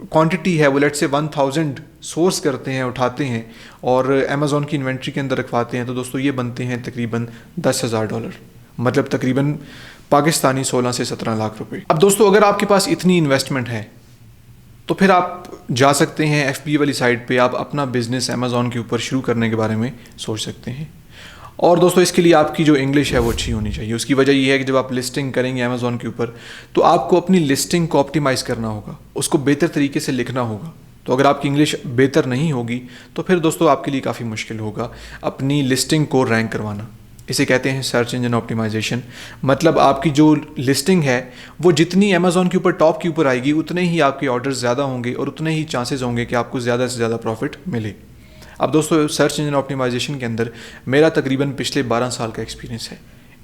Quantity ہے وہ late سے 1000 سورس کرتے ہیں, اٹھاتے ہیں اور امیزون کی انوینٹری کے اندر رکھواتے ہیں, تو دوستوں یہ بنتے ہیں تقریباً $10,000, مطلب تقریباً پاکستانی 16 سے 17 لاکھ روپے. اب دوستوں اگر آپ کے پاس اتنی انویسٹمنٹ ہے تو پھر آپ جا سکتے ہیں ایف بی والی سائٹ پہ, آپ اپنا بزنس امیزون کے اوپر شروع کرنے کے بارے میں سوچ سکتے ہیں. اور دوستوں اس کے لیے آپ کی جو انگلش ہے وہ اچھی ہونی چاہیے. اس کی وجہ یہ ہے کہ جب آپ لسٹنگ کریں گے امیزون کے اوپر تو آپ کو اپنی لسٹنگ کو آپٹیمائز کرنا ہوگا, اس کو بہتر طریقے سے لکھنا ہوگا. تو اگر آپ کی انگلش بہتر نہیں ہوگی تو پھر دوستوں آپ کے لیے کافی مشکل ہوگا اپنی لسٹنگ کو رینک کروانا. اسے کہتے ہیں سرچ انجن آپٹیمائزیشن. مطلب آپ کی جو لسٹنگ ہے وہ جتنی امیزون کے اوپر ٹاپ کے اوپر آئے گی اتنے ہی آپ کے آرڈر زیادہ ہوں گے اور اتنے ہی چانسز ہوں گے کہ آپ کو زیادہ سے زیادہ پروفٹ ملے. اب دوستوں سرچ انجن آپٹیمائزیشن کے اندر میرا تقریباً پچھلے 12 سال کا ایکسپیرینس ہے,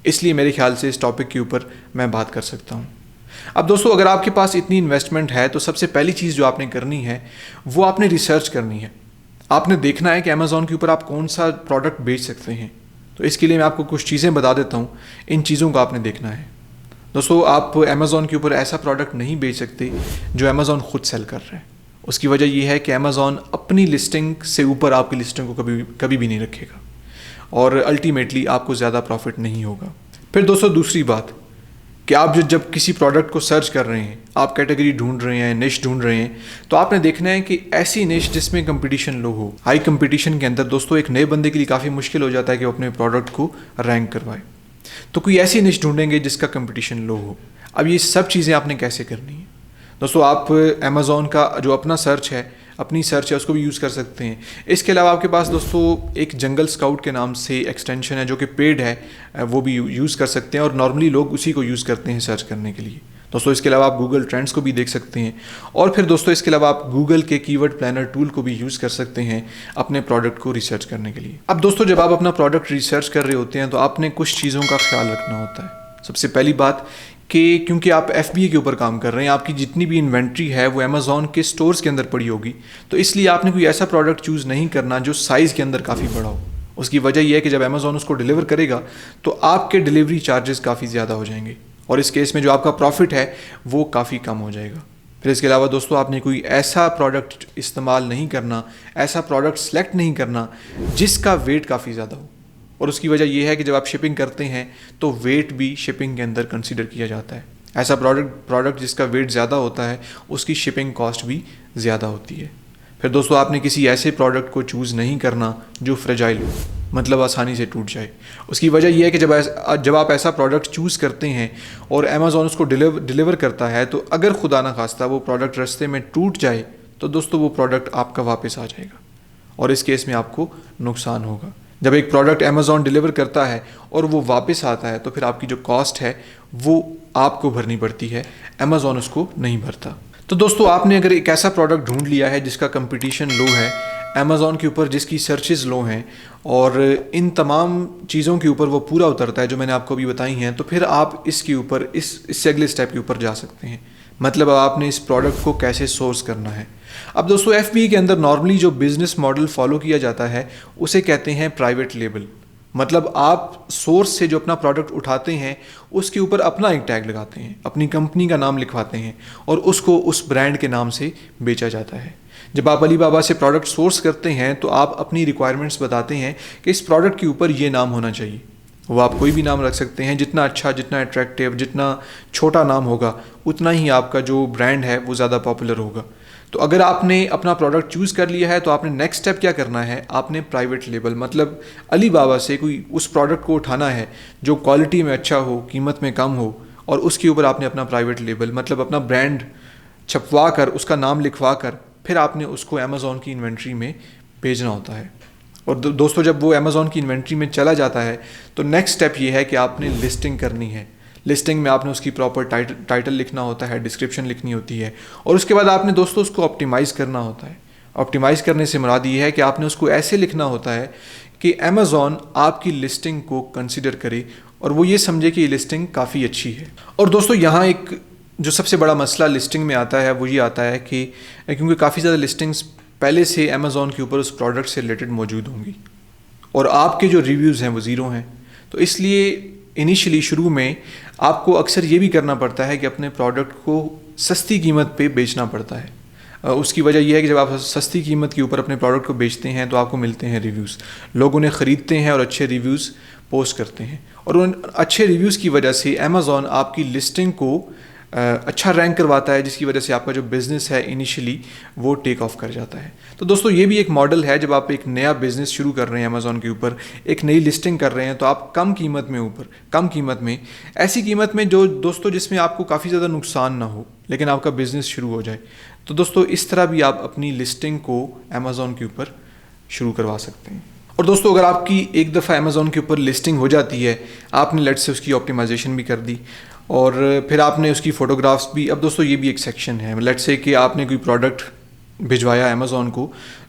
اس لیے میرے خیال سے اس ٹاپک کے اوپر میں بات کر سکتا ہوں. اب دوستوں اگر آپ کے پاس اتنی انویسٹمنٹ ہے تو سب سے پہلی چیز جو آپ نے کرنی ہے وہ آپ نے ریسرچ کرنی ہے. آپ نے دیکھنا ہے کہ امیزون کے اوپر آپ کون سا پروڈکٹ بیچ سکتے ہیں. تو اس کے لیے میں آپ کو کچھ چیزیں بتا دیتا ہوں, ان چیزوں کو آپ نے دیکھنا ہے. دوستوں آپ امیزون کے اوپر ایسا پروڈکٹ نہیں بیچ سکتے جو امیزون خود سیل کر رہے ہیں. اس کی وجہ یہ ہے کہ امیزون اپنی لسٹنگ سے اوپر آپ کی لسٹنگ کو کبھی بھی نہیں رکھے گا اور الٹیمیٹلی آپ کو زیادہ پروفٹ نہیں ہوگا. پھر دوستوں دوسری بات کہ آپ جب کسی پروڈکٹ کو سرچ کر رہے ہیں, آپ کیٹیگری ڈھونڈ رہے ہیں, نش ڈھونڈ رہے ہیں, تو آپ نے دیکھنا ہے کہ ایسی نش جس میں کمپٹیشن لو ہو. ہائی کمپٹیشن کے اندر دوستوں ایک نئے بندے کے لیے کافی مشکل ہو جاتا ہے کہ وہ اپنے پروڈکٹ کو رینک کروائے. تو کوئی ایسی نش ڈھونڈیں گے جس کا کمپٹیشن لو ہو. اب یہ سب چیزیں آپ نے کیسے کرنی ہیں دوستوں؟ آپ امیزون کا جو اپنا سرچ ہے, اپنی سرچ ہے, اس کو بھی یوز کر سکتے ہیں. اس کے علاوہ آپ کے پاس دوستوں ایک جنگل اسکاؤٹ کے نام سے ایکسٹینشن ہے جو کہ پیڈ ہے, وہ بھی یوز کر سکتے ہیں اور نارملی لوگ اسی کو یوز کرتے ہیں سرچ کرنے کے لیے. دوستوں اس کے علاوہ آپ گوگل ٹرینڈس کو بھی دیکھ سکتے ہیں اور پھر دوستوں اس کے علاوہ آپ گوگل کے کی ورڈ پلانر ٹول کو بھی یوز کر سکتے ہیں اپنے پروڈکٹ کو ریسرچ کرنے کے لیے. اب دوستوں جب آپ اپنا پروڈکٹ ریسرچ کر رہے ہوتے ہیں تو آپ نے کچھ چیزوں کا خیال رکھنا ہوتا ہے. سب سے پہلی بات کہ کیونکہ آپ ایف بی اے کے اوپر کام کر رہے ہیں, آپ کی جتنی بھی انوینٹری ہے وہ امیزون کے سٹورز کے اندر پڑی ہوگی, تو اس لیے آپ نے کوئی ایسا پروڈکٹ چوز نہیں کرنا جو سائز کے اندر کافی بڑا ہو. اس کی وجہ یہ ہے کہ جب امیزون اس کو ڈیلیور کرے گا تو آپ کے ڈیلیوری چارجز کافی زیادہ ہو جائیں گے اور اس کیس میں جو آپ کا پروفٹ ہے وہ کافی کم ہو جائے گا. پھر اس کے علاوہ دوستوں آپ نے کوئی ایسا پروڈکٹ استعمال نہیں کرنا, ایسا پروڈکٹ سلیکٹ نہیں کرنا جس کا ویٹ کافی زیادہ ہو. اور اس کی وجہ یہ ہے کہ جب آپ شپنگ کرتے ہیں تو ویٹ بھی شپنگ کے اندر کنسیڈر کیا جاتا ہے. ایسا پروڈکٹ جس کا ویٹ زیادہ ہوتا ہے اس کی شپنگ کاسٹ بھی زیادہ ہوتی ہے. پھر دوستوں آپ نے کسی ایسے پروڈکٹ کو چوز نہیں کرنا جو فریجائل ہو, مطلب آسانی سے ٹوٹ جائے. اس کی وجہ یہ ہے کہ جب آپ ایسا پروڈکٹ چوز کرتے ہیں اور امیزون اس کو ڈیلیور کرتا ہے تو اگر خدا نہ خواستہ وہ پروڈکٹ رستے میں ٹوٹ جائے تو دوستوں وہ پروڈکٹ آپ کا واپس آ جائے گا اور اس کیس میں آپ کو نقصان ہوگا. جب ایک پروڈکٹ امیزون ڈیلیور کرتا ہے اور وہ واپس آتا ہے تو پھر آپ کی جو کاسٹ ہے وہ آپ کو بھرنی پڑتی ہے, امیزون اس کو نہیں بھرتا. تو دوستوں آپ نے اگر ایک ایسا پروڈکٹ ڈھونڈ لیا ہے جس کا کمپٹیشن لو ہے امیزون کے اوپر, جس کی سرچز لو ہیں اور ان تمام چیزوں کے اوپر وہ پورا اترتا ہے جو میں نے آپ کو ابھی بتائی ہیں, تو پھر آپ اس کے اوپر اس سے اگلے اسٹیپ کے اوپر جا سکتے ہیں. مطلب آپ نے اس پروڈکٹ کو کیسے سورس کرنا ہے. اب دوستوں ایف بی اے کے اندر نارملی جو بزنس ماڈل فالو کیا جاتا ہے اسے کہتے ہیں پرائیویٹ لیبل. مطلب آپ سورس سے جو اپنا پروڈکٹ اٹھاتے ہیں اس کے اوپر اپنا ایک ٹیگ لگاتے ہیں, اپنی کمپنی کا نام لکھواتے ہیں اور اس کو اس برانڈ کے نام سے بیچا جاتا ہے. جب آپ علی بابا سے پروڈکٹ سورس کرتے ہیں تو آپ اپنی ریکوائرمنٹس بتاتے ہیں کہ اس پروڈکٹ کے اوپر یہ نام ہونا چاہیے. وہ آپ کوئی بھی نام رکھ سکتے ہیں, جتنا اچھا, جتنا اٹریکٹیو, جتنا چھوٹا نام ہوگا اتنا ہی آپ کا جو برانڈ ہے وہ زیادہ پاپولر ہوگا. تو اگر آپ نے اپنا پروڈکٹ چوز کر لیا ہے تو آپ نے نیکسٹ اسٹیپ کیا کرنا ہے, آپ نے پرائیویٹ لیبل مطلب علی بابا سے کوئی اس پروڈکٹ کو اٹھانا ہے جو کوالٹی میں اچھا ہو, قیمت میں کم ہو, اور اس کے اوپر آپ نے اپنا پرائیویٹ لیبل مطلب اپنا برانڈ چھپوا کر, اس کا نام لکھوا کر پھر آپ نے اس کو امیزون کی انوینٹری میں بھیجنا ہوتا ہے. اور دوستوں جب وہ امیزون کی انوینٹری میں چلا جاتا ہے تو نیکسٹ اسٹیپ یہ ہے کہ آپ نے لسٹنگ کرنی ہے. لسٹنگ میں آپ نے اس کی پراپر ٹائٹل لکھنا ہوتا ہے, ڈسکرپشن لکھنی ہوتی ہے, اور اس کے بعد آپ نے دوستوں اس کو آپٹیمائز کرنا ہوتا ہے. آپٹیمائز کرنے سے مراد یہ ہے کہ آپ نے اس کو ایسے لکھنا ہوتا ہے کہ امیزون آپ کی لسٹنگ کو کنسیڈر کرے اور وہ یہ سمجھے کہ یہ لسٹنگ کافی اچھی ہے. اور دوستوں یہاں ایک جو سب سے بڑا مسئلہ لسٹنگ میں آتا ہے وہ یہ آتا ہے کہ کیونکہ کافی زیادہ لسٹنگز پہلے سے امیزون کے اوپر اس پروڈکٹ سے ریلیٹڈ موجود ہوں گی اور آپ کے جو ریویوز ہیں وہ زیرو ہیں, تو اس لیے انیشلی شروع میں آپ کو اکثر یہ بھی کرنا پڑتا ہے کہ اپنے پروڈکٹ کو سستی قیمت پہ بیچنا پڑتا ہے. اس کی وجہ یہ ہے کہ جب آپ سستی قیمت کے اوپر اپنے پروڈکٹ کو بیچتے ہیں تو آپ کو ملتے ہیں ریویوز، لوگ انہیں خریدتے ہیں اور اچھے ریویوز پوسٹ کرتے ہیں، اور ان اچھے ریویوز کی وجہ سے امیزون آپ کی لسٹنگ کو اچھا رینک کرواتا ہے، جس کی وجہ سے آپ کا جو بزنس ہے انیشلی وہ ٹیک آف کر جاتا ہے۔ تو دوستو یہ بھی ایک ماڈل ہے، جب آپ ایک نیا بزنس شروع کر رہے ہیں امیزون کے اوپر، ایک نئی لسٹنگ کر رہے ہیں، تو آپ کم قیمت میں ایسی قیمت میں جو دوستو جس میں آپ کو کافی زیادہ نقصان نہ ہو لیکن آپ کا بزنس شروع ہو جائے، تو دوستو اس طرح بھی آپ اپنی لسٹنگ کو امیزون کے اوپر شروع کروا سکتے ہیں۔ اور دوستو اگر آپ کی ایک دفعہ امیزون کے اوپر لسٹنگ ہو جاتی ہے، آپ نے لیٹ سے اس کی آپٹیمائزیشن بھی کر دی اور پھر آپ نے اس کی فوٹوگرافس بھی، اب دوستو یہ بھی ایک سیکشن ہے، لیٹ سے کہ آپ نے کوئی پروڈکٹ بھجوایا امیزون کو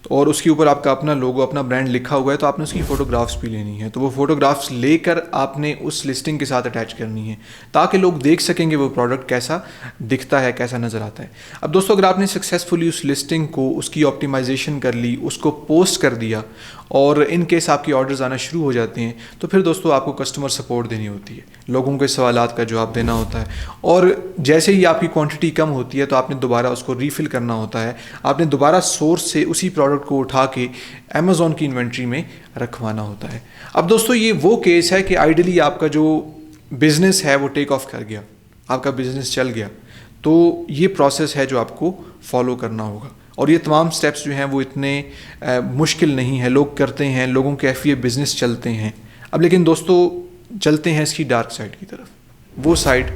اور اس کے اوپر آپ کا اپنا لوگو، اپنا برانڈ لکھا ہوا ہے، تو آپ نے اس کی فوٹوگرافس بھی لینی ہے، تو وہ فوٹوگرافس لے کر آپ نے اس لسٹنگ کے ساتھ اٹیچ کرنی ہے تاکہ لوگ دیکھ سکیں کہ وہ پروڈکٹ کیسا دکھتا ہے، کیسا نظر آتا ہے۔ اب دوستو اگر آپ نے سکسیزفلی اس لسٹنگ کو، اس کی آپٹیمائزیشن کر لی، اس کو پوسٹ کر دیا اور ان کیس آپ کے آرڈرز آنا شروع ہو جاتے ہیں، تو پھر دوستو آپ کو کسٹمر سپورٹ دینی ہوتی ہے، لوگوں کے سوالات کا جواب دینا ہوتا ہے، اور جیسے ہی آپ کی کوانٹٹی کم ہوتی ہے تو آپ نے دوبارہ اس کو ریفل کرنا ہوتا ہے، آپ نے دوبارہ سورس سے اسی پروڈکٹ کو اٹھا کے امیزون کی انوینٹری میں رکھوانا ہوتا ہے۔ اب دوستو یہ وہ کیس ہے کہ آئیڈلی آپ کا جو بزنس ہے وہ ٹیک آف کر گیا، آپ کا بزنس چل گیا، تو یہ پروسیس ہے جو آپ کو فالو کرنا ہوگا، اور یہ تمام سٹیپس جو ہیں وہ اتنے مشکل نہیں ہیں، لوگ کرتے ہیں، لوگوں کے ایف بی اے بزنس چلتے ہیں۔ اب لیکن دوستو چلتے ہیں اس کی ڈارک سائڈ کی طرف، وہ سائڈ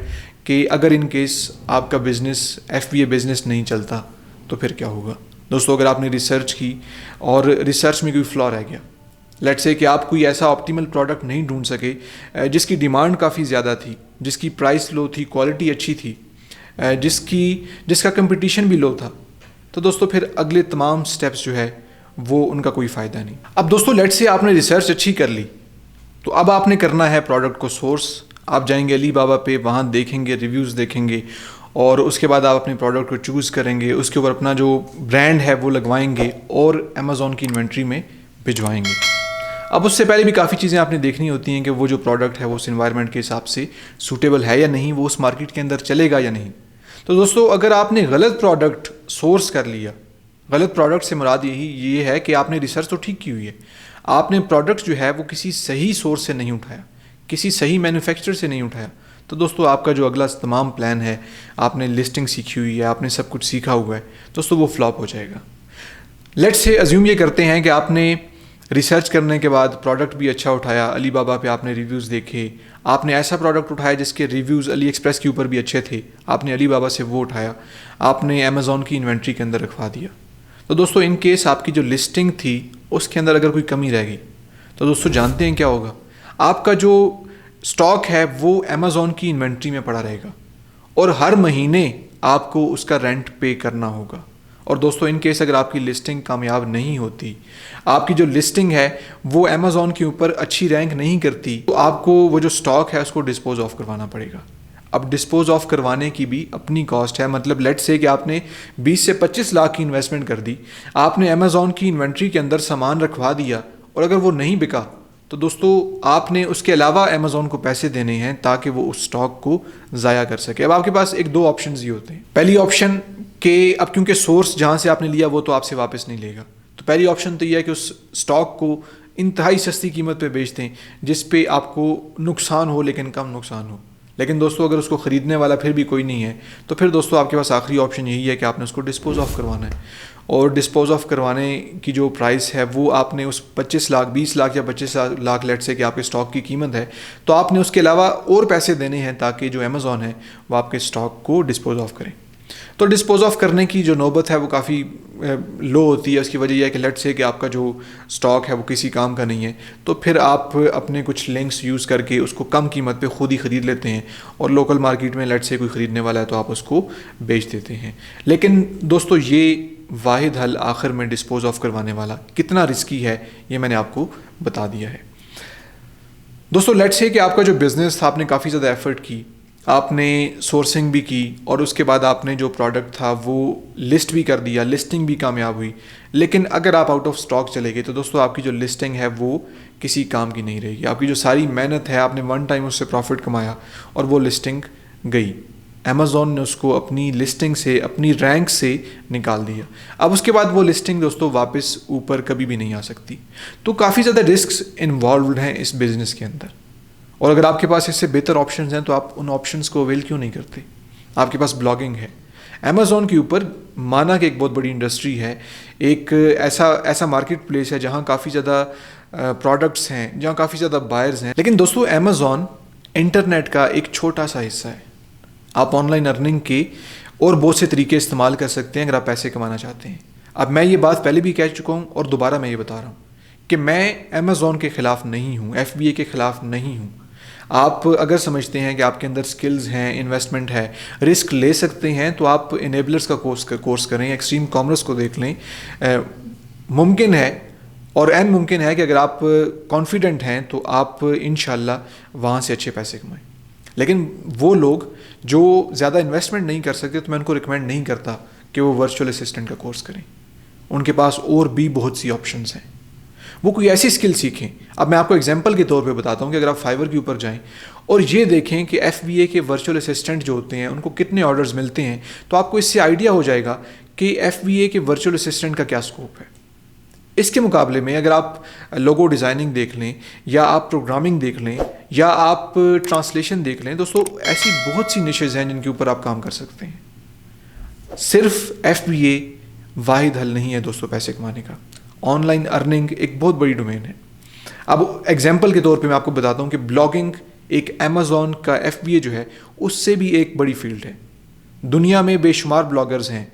کہ اگر ان کیس آپ کا business F B A business نہیں چلتا تو پھر کیا ہوگا۔ دوستو اگر آپ نے ریسرچ کی اور ریسرچ میں کوئی فلا رہ گیا، لیٹ سے کہ آپ کوئی ایسا آپٹیمل پروڈکٹ نہیں ڈھونڈ سکے جس کی ڈیمانڈ کافی زیادہ تھی، جس کی پرائس لو تھی، کوالٹی اچھی تھی، جس کا کمپٹیشن بھی لو تھا، تو دوستو پھر اگلے تمام سٹیپس جو ہے وہ ان کا کوئی فائدہ نہیں۔ اب دوستو لیٹ سے آپ نے ریسرچ اچھی کر لی، تو اب آپ نے کرنا ہے پروڈکٹ کو سورس، آپ جائیں گے علی بابا پہ، وہاں دیکھیں گے، ریویوز دیکھیں گے، اور اس کے بعد آپ اپنے پروڈکٹ کو چوز کریں گے، اس کے اوپر اپنا جو برانڈ ہے وہ لگوائیں گے اور امیزون کی انوینٹری میں بھجوائیں گے۔ اب اس سے پہلے بھی کافی چیزیں آپ نے دیکھنی ہوتی ہیں کہ وہ جو پروڈکٹ ہے وہ اس انوائرمنٹ کے حساب سے سوٹیبل ہے یا نہیں، وہ اس مارکیٹ کے اندر چلے گا یا نہیں۔ تو دوستو اگر آپ نے غلط پروڈکٹ سورس کر لیا، غلط پروڈکٹ سے مراد یہ ہے کہ آپ نے ریسرچ تو ٹھیک کی ہوئی ہے، آپ نے پروڈکٹ جو ہے وہ کسی صحیح سورس سے نہیں اٹھایا، کسی صحیح مینوفیکچرر سے نہیں اٹھایا، تو دوستو آپ کا جو اگلا تمام پلان ہے، آپ نے لسٹنگ سیکھی ہوئی ہے، آپ نے سب کچھ سیکھا ہوا ہے، دوستو وہ فلاپ ہو جائے گا۔ لیٹ سے ازیوم یہ کرتے ہیں کہ آپ نے ریسرچ کرنے کے بعد پروڈکٹ بھی اچھا اٹھایا، علی بابا پہ آپ نے ریویوز دیکھے، آپ نے ایسا پروڈکٹ اٹھایا جس کے ریویوز علی ایکسپریس کے اوپر بھی اچھے تھے، آپ نے علی بابا سے وہ اٹھایا، آپ نے امیزون کی انوینٹری کے اندر رکھوا دیا۔ تو دوستو ان کیس آپ کی جو لسٹنگ تھی اس کے اندر اگر کوئی کمی رہ گئی تو دوستو جانتے ہیں کیا ہوگا، آپ کا جو سٹاک ہے وہ امیزون کی انوینٹری میں پڑا رہے گا اور ہر مہینے آپ کو اس کا رینٹ پے کرنا ہوگا۔ اور دوستو ان کیس اگر آپ کی لسٹنگ کامیاب نہیں ہوتی، آپ کی جو لسٹنگ ہے وہ امیزون کے اوپر اچھی رینک نہیں کرتی، تو آپ کو وہ جو سٹاک ہے اس کو ڈسپوز آف کروانا پڑے گا۔ اب ڈسپوز آف کروانے کی بھی اپنی کاسٹ ہے، مطلب لیٹ سے کہ آپ نے 20 سے 25 لاکھ کی انویسٹمنٹ کر دی، آپ نے امیزون کی انوینٹری کے اندر سامان رکھوا دیا اور اگر وہ نہیں بکا تو دوستو آپ نے اس کے علاوہ امیزون کو پیسے دینے ہیں تاکہ وہ اس سٹاک کو ضائع کر سکے۔ اب آپ کے پاس دو آپشنز ہی ہوتے ہیں۔ پہلی آپشن کہ اب کیونکہ سورس جہاں سے آپ نے لیا وہ تو آپ سے واپس نہیں لے گا، تو پہلی آپشن تو یہ ہے کہ اس سٹاک کو انتہائی سستی قیمت پہ بیچ دیں جس پہ آپ کو نقصان ہو لیکن کم نقصان ہو۔ لیکن دوستو اگر اس کو خریدنے والا پھر بھی کوئی نہیں ہے تو پھر دوستو آپ کے پاس آخری آپشن یہی ہے کہ آپ نے اس کو ڈسپوز آف کروانا ہے، اور ڈسپوز آف کروانے کی جو پرائس ہے وہ آپ نے اس 25 لاکھ 20 لاکھ یا 25 لاکھ لیٹ سے کہ آپ کے سٹاک کی قیمت ہے، تو آپ نے اس کے علاوہ اور پیسے دینے ہیں تاکہ جو امیزون ہے وہ آپ کے سٹاک کو ڈسپوز آف کرے۔ تو ڈسپوز آف کرنے کی جو نوبت ہے وہ کافی لو ہوتی ہے، اس کی وجہ یہ ہے کہ لیٹ سے کہ آپ کا جو سٹاک ہے وہ کسی کام کا نہیں ہے، تو پھر آپ اپنے کچھ لنکس یوز کر کے اس کو کم قیمت پہ خود ہی خرید لیتے ہیں، اور لوکل مارکیٹ میں لیٹ سے کوئی خریدنے والا ہے تو آپ اس کو بیچ دیتے ہیں۔ لیکن دوستو یہ واحد حل آخر میں ڈسپوز آف کروانے والا کتنا رسکی ہے یہ میں نے آپ کو بتا دیا ہے۔ دوستو لیٹ سے کہ آپ کا جو بزنس تھا، آپ نے کافی زیادہ ایفرٹ کی، آپ نے سورسنگ بھی کی اور اس کے بعد آپ نے جو پروڈکٹ تھا وہ لسٹ بھی کر دیا، لسٹنگ بھی کامیاب ہوئی، لیکن اگر آپ آؤٹ آف سٹاک چلے گئے تو دوستو آپ کی جو لسٹنگ ہے وہ کسی کام کی نہیں رہے گی، آپ کی جو ساری محنت ہے، آپ نے ون ٹائم اس سے پروفٹ کمایا اور وہ لسٹنگ گئی۔ امیزون نے اس کو اپنی لسٹنگ سے، اپنی رینک سے نکال دیا. اب اس کے بعد وہ لسٹنگ دوستوں واپس اوپر کبھی بھی نہیں آ سکتی. تو کافی زیادہ رسکس انوالوڈ ہیں اس بزنس کے اندر، اور اگر آپ کے پاس اس سے بہتر آپشنز ہیں تو آپ ان آپشنز کو اویل کیوں نہیں کرتے؟ آپ کے پاس بلاگنگ ہے. امیزون کے اوپر مانا کہ ایک بہت بڑی انڈسٹری ہے، ایک ایسا مارکیٹ پلیس ہے جہاں کافی زیادہ پروڈکٹس ہیں، جہاں کافی زیادہ بائرز ہیں. لیکن دوستوں امیزون انٹرنیٹ کا ایک چھوٹا سا حصہ ہے. آپ آن لائن ارننگ کے اور بہت سے طریقے استعمال کر سکتے ہیں اگر آپ پیسے کمانا چاہتے ہیں. اب میں یہ بات پہلے بھی کہہ چکا ہوں اور دوبارہ میں یہ بتا رہا ہوں کہ میں امیزون کے خلاف نہیں ہوں، FBA کے خلاف نہیں ہوں. آپ اگر سمجھتے ہیں کہ آپ کے اندر سکلز ہیں، انویسٹمنٹ ہے، رسک لے سکتے ہیں، تو آپ انیبلرز کا کورس کریں، ایکسٹریم کامرس کو دیکھ لیں. ممکن ہے اور عین ممکن ہے کہ اگر آپ کانفیڈنٹ ہیں تو آپ انشاءاللہ وہاں سے اچھے پیسے کمائیں. لیکن وہ لوگ جو زیادہ انویسٹمنٹ نہیں کر سکتے تو میں ان کو ریکمینڈ نہیں کرتا کہ وہ ورچوئل اسسٹنٹ کا کورس کریں. ان کے پاس اور بھی بہت سی آپشنز ہیں، وہ کوئی ایسی اسکل سیکھیں. اب میں آپ کو ایگزامپل کے طور پہ بتاتا ہوں کہ اگر آپ فائیور کے اوپر جائیں اور یہ دیکھیں کہ FBA کے ورچوئل اسسٹنٹ جو ہوتے ہیں ان کو کتنے آرڈرز ملتے ہیں، تو آپ کو اس سے آئیڈیا ہو جائے گا کہ FBA کے ورچوئل اسسٹنٹ کا کیا اسکوپ ہے. اس کے مقابلے میں اگر آپ لوگو ڈیزائننگ دیکھ لیں، یا آپ پروگرامنگ دیکھ لیں، یا آپ ٹرانسلیشن دیکھ لیں، دوستوں ایسی بہت سی نشز ہیں جن کے اوپر آپ کام کر سکتے ہیں. صرف FBA واحد حل نہیں ہے دوستوں پیسے کمانے کا. آن لائن ارننگ ایک بہت بڑی ڈومین ہے. اب ایگزامپل کے طور پہ میں آپ کو بتاتا ہوں کہ بلاگنگ ایک امیزون کا FBA جو ہے اس سے بھی ایک بڑی فیلڈ ہے. دنیا میں بے شمار بلاگرز ہیں،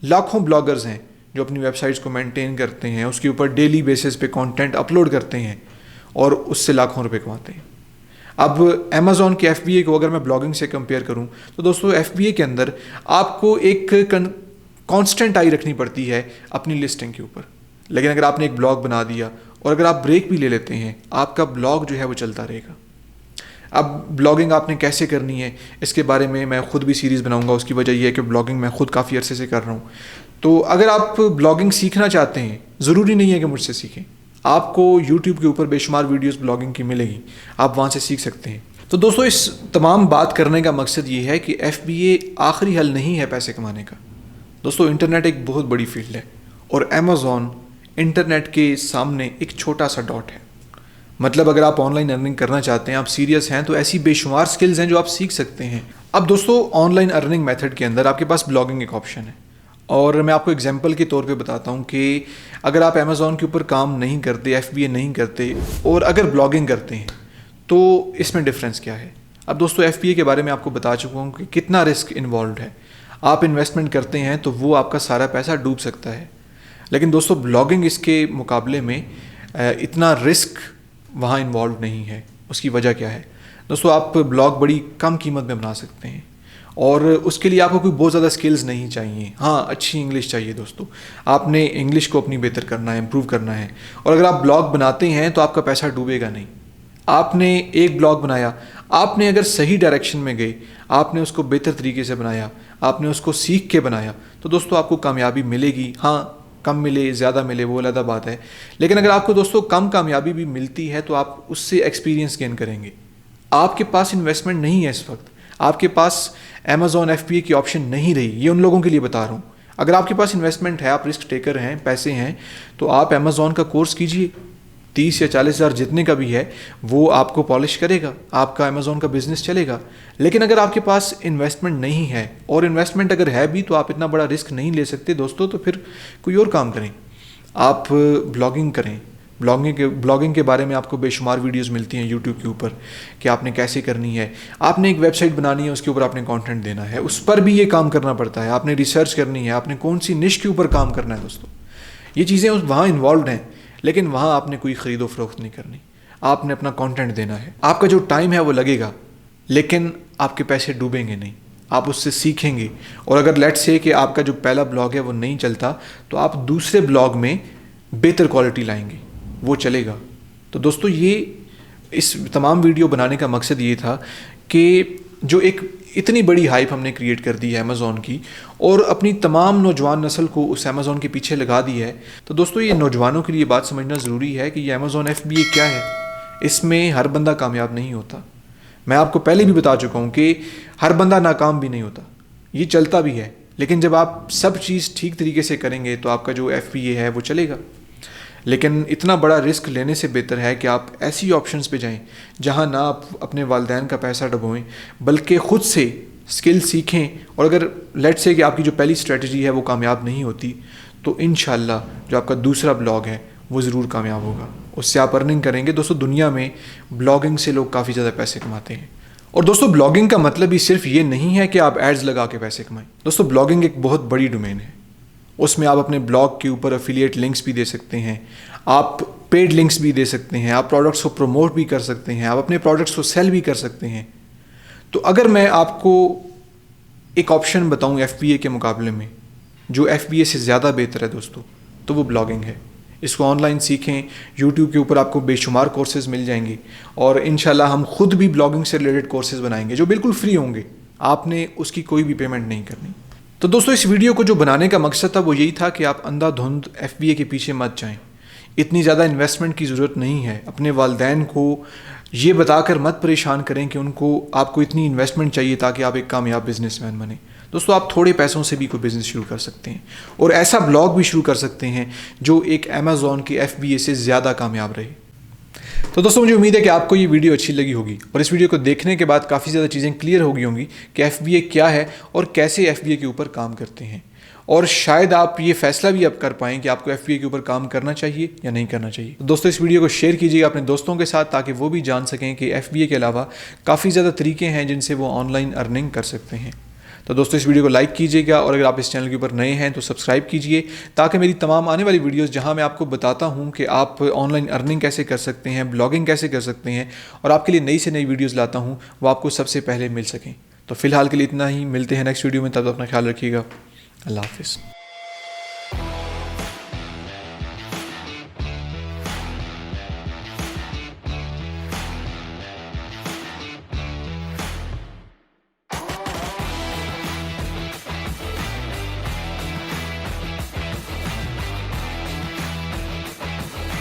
لاکھوں بلاگرز ہیں جو اپنی ویب سائٹس کو مینٹین کرتے ہیں، اس کے اوپر ڈیلی بیسس پہ کانٹینٹ اپلوڈ کرتے ہیں اور اس سے لاکھوں روپے کماتے ہیں. اب امیزون کے FBA کو اگر میں بلاگنگ سے کمپیئر کروں تو دوستوں FBA کے اندر آپ کو ایک کانسٹنٹ آئی رکھنی پڑتی ہے اپنی لسٹنگ کے اوپر. لیکن اگر آپ نے ایک بلاگ بنا دیا اور اگر آپ بریک بھی لے لیتے ہیں، آپ کا بلاگ جو ہے وہ چلتا رہے گا. اب بلاگنگ آپ نے کیسے کرنی ہے اس کے بارے میں خود بھی سیریز بناؤں گا. اس کی وجہ یہ ہے کہ بلاگنگ میں خود کافی عرصے سے کر رہا ہوں. تو اگر آپ بلاگنگ سیکھنا چاہتے ہیں، ضروری نہیں ہے کہ مجھ سے سیکھیں، آپ کو یوٹیوب کے اوپر بے شمار ویڈیوز بلاگنگ کی ملے گی، آپ وہاں سے سیکھ سکتے ہیں. تو دوستوں اس تمام بات کرنے کا مقصد یہ ہے کہ FBA آخری حل نہیں ہے پیسے کمانے کا. دوستوں انٹرنیٹ ایک بہت بڑی فیلڈ ہے اور امیزون انٹرنیٹ کے سامنے ایک چھوٹا سا ڈاٹ ہے. مطلب اگر آپ آن لائن ارننگ کرنا چاہتے ہیں، آپ سیریس ہیں، تو ایسی بے شمار سکلز ہیں جو آپ سیکھ سکتے ہیں. اب دوستوں آن لائن ارننگ میتھڈ کے اندر آپ کے پاس بلاگنگ ایک آپشن ہے، اور میں آپ کو ایگزامپل کے طور پہ بتاتا ہوں کہ اگر آپ امیزون کے اوپر کام نہیں کرتے، FBA نہیں کرتے اور اگر بلاگنگ کرتے ہیں تو اس میں ڈفرینس کیا ہے. اب دوستوں FBA کے بارے میں آپ کو بتا چکا ہوں کہ کتنا رسک انوالوڈ ہے. آپ انویسٹمنٹ کرتے ہیں تو وہ آپ کا سارا پیسہ ڈوب سکتا ہے. لیکن دوستوں بلاگنگ اس کے مقابلے میں اتنا رسک وہاں انوالو نہیں ہے. اس کی وجہ کیا ہے دوستوں؟ آپ بلاگ بڑی کم قیمت میں بنا سکتے ہیں اور اس کے لیے آپ کو کوئی بہت زیادہ سکلز نہیں چاہیے. ہاں اچھی انگلش چاہیے دوستوں. آپ نے انگلش کو اپنی بہتر کرنا ہے، امپروو کرنا ہے. اور اگر آپ بلاگ بناتے ہیں تو آپ کا پیسہ ڈوبے گا نہیں. آپ نے ایک بلاگ بنایا، آپ نے اگر صحیح ڈائریکشن میں گئے، آپ نے اس کو بہتر طریقے سے بنایا، آپ نے اس کو سیکھ کے بنایا، تو دوستوں آپ کو کامیابی ملے گی. ہاں کم ملے زیادہ ملے وہ علیحدہ بات ہے، لیکن اگر آپ کو دوستوں کم کامیابی بھی ملتی ہے تو آپ اس سے ایکسپیرینس گین کریں گے. آپ کے پاس انویسٹمنٹ نہیں ہے اس وقت، آپ کے پاس امیزون FBA کی آپشن نہیں رہی. یہ ان لوگوں کے لیے بتا رہا ہوں. اگر آپ کے پاس انویسٹمنٹ ہے، آپ رسک ٹیکر ہیں، پیسے ہیں، تو آپ امیزون کا کورس کیجئے. 30 یا 40 ہزار جتنے کا بھی ہے وہ آپ کو پالش کرے گا، آپ کا امیزون کا بزنس چلے گا. لیکن اگر آپ کے پاس انویسٹمنٹ نہیں ہے، اور انویسٹمنٹ اگر ہے بھی تو آپ اتنا بڑا رسک نہیں لے سکتے دوستوں، تو پھر کوئی اور کام کریں. آپ بلاگنگ کریں. بلاگنگ کے بارے میں آپ کو بے شمار ویڈیوز ملتی ہیں یوٹیوب کے اوپر کہ آپ نے کیسے کرنی ہے. آپ نے ایک ویب سائٹ بنانی ہے، اس کے اوپر آپ نے کانٹینٹ دینا ہے، اس پر بھی یہ کام کرنا پڑتا ہے. آپ نے ریسرچ کرنی ہے، آپ نے کون سی نش کے اوپر کام کرنا ہے دوستوں. یہ چیزیں وہاں انوالوڈ ہیں، لیکن وہاں آپ نے کوئی خرید و فروخت نہیں کرنی. آپ نے اپنا کانٹینٹ دینا ہے. آپ کا جو ٹائم ہے وہ لگے گا، لیکن آپ کے پیسے ڈوبیں گے نہیں. آپ اس سے سیکھیں گے، اور اگر لیٹ سے کہ آپ کا جو پہلا بلاگ ہے وہ نہیں چلتا تو آپ دوسرے بلاگ میں بہتر کوالٹی لائیں گے، وہ چلے گا. تو دوستو یہ اس تمام ویڈیو بنانے کا مقصد یہ تھا کہ جو ایک اتنی بڑی ہائپ ہم نے کریٹ کر دی ہے امیزون کی، اور اپنی تمام نوجوان نسل کو اس امیزون کے پیچھے لگا دی ہے. تو دوستو یہ نوجوانوں کے لیے بات سمجھنا ضروری ہے کہ یہ امیزون FBA کیا ہے. اس میں ہر بندہ کامیاب نہیں ہوتا. میں آپ کو پہلے بھی بتا چکا ہوں کہ ہر بندہ ناکام بھی نہیں ہوتا، یہ چلتا بھی ہے، لیکن جب آپ سب چیز ٹھیک طریقے سے کریں گے تو آپ کا جو ایف بی اے ہے وہ چلے گا. لیکن اتنا بڑا رسک لینے سے بہتر ہے کہ آپ ایسی آپشنز پہ جائیں جہاں نہ آپ اپنے والدین کا پیسہ ڈبوئیں بلکہ خود سے اسکل سیکھیں. اور اگر لیٹ سے کہ آپ کی جو پہلی اسٹریٹجی ہے وہ کامیاب نہیں ہوتی تو انشاءاللہ جو آپ کا دوسرا بلاگ ہے وہ ضرور کامیاب ہوگا، اس سے آپ ارننگ کریں گے. دوستو دنیا میں بلاگنگ سے لوگ کافی زیادہ پیسے کماتے ہیں. اور دوستو بلاگنگ کا مطلب ہی صرف یہ نہیں ہے کہ آپ ایڈز لگا کے پیسے کمائیں. دوستو بلاگنگ ایک بہت بڑی ڈومین ہے، اس میں آپ اپنے بلاگ کے اوپر افیلیٹ لنکس بھی دے سکتے ہیں، آپ پیڈ لنکس بھی دے سکتے ہیں، آپ پروڈکٹس کو پروموٹ بھی کر سکتے ہیں، آپ اپنے پروڈکٹس کو سیل بھی کر سکتے ہیں. تو اگر میں آپ کو ایک آپشن بتاؤں ایف بی اے کے مقابلے میں جو ایف بی اے سے زیادہ بہتر ہے دوستو، تو وہ بلاگنگ ہے. اس کو آن لائن سیکھیں، یوٹیوب کے اوپر آپ کو بے شمار کورسز مل جائیں گے، اور انشاءاللہ ہم خود بھی بلاگنگ سے ریلیٹڈ کورسز بنائیں گے جو بالکل فری ہوں گے، آپ نے اس کی کوئی بھی پیمنٹ نہیں کرنی. تو دوستو اس ویڈیو کو جو بنانے کا مقصد تھا وہ یہی تھا کہ آپ اندھا دھند ایف بی اے کے پیچھے مت جائیں. اتنی زیادہ انویسٹمنٹ کی ضرورت نہیں ہے. اپنے والدین کو یہ بتا کر مت پریشان کریں کہ آپ کو اتنی انویسٹمنٹ چاہیے تاکہ آپ ایک کامیاب بزنس مین بنیں. دوستو آپ تھوڑے پیسوں سے بھی کوئی بزنس شروع کر سکتے ہیں اور ایسا بلاگ بھی شروع کر سکتے ہیں جو ایک امیزون کے ایف بی اے سے زیادہ کامیاب رہے. تو دوستو مجھے امید ہے کہ آپ کو یہ ویڈیو اچھی لگی ہوگی اور اس ویڈیو کو دیکھنے کے بعد کافی زیادہ چیزیں کلیئر ہو گئی ہوں گی کہ ایف بی اے کیا ہے اور کیسے ایف بی اے کے اوپر کام کرتے ہیں. اور شاید آپ یہ فیصلہ بھی اب کر پائیں کہ آپ کو ایف بی اے کے اوپر کام کرنا چاہیے یا نہیں کرنا چاہیے. دوستو اس ویڈیو کو شیئر کیجیے اپنے دوستوں کے ساتھ تاکہ وہ بھی جان سکیں کہ ایف بی اے کے علاوہ کافی زیادہ طریقے ہیں جن سے وہ آن لائن ارننگ کر سکتے ہیں. تو دوستو اس ویڈیو کو لائک کیجیے گا اور اگر آپ اس چینل کے اوپر نئے ہیں تو سبسکرائب کیجیے تاکہ میری تمام آنے والی ویڈیوز جہاں میں آپ کو بتاتا ہوں کہ آپ آن لائن ارننگ کیسے کر سکتے ہیں، بلاگنگ کیسے کر سکتے ہیں اور آپ کے لیے نئی سے نئی ویڈیوز لاتا ہوں، وہ آپ کو سب سے پہلے مل سکیں. تو فی الحال کے لیے اتنا ہی، ملتے ہیں نیکسٹ ویڈیو میں، تب تک اپنا خیال رکھیے گا. اللہ حافظ.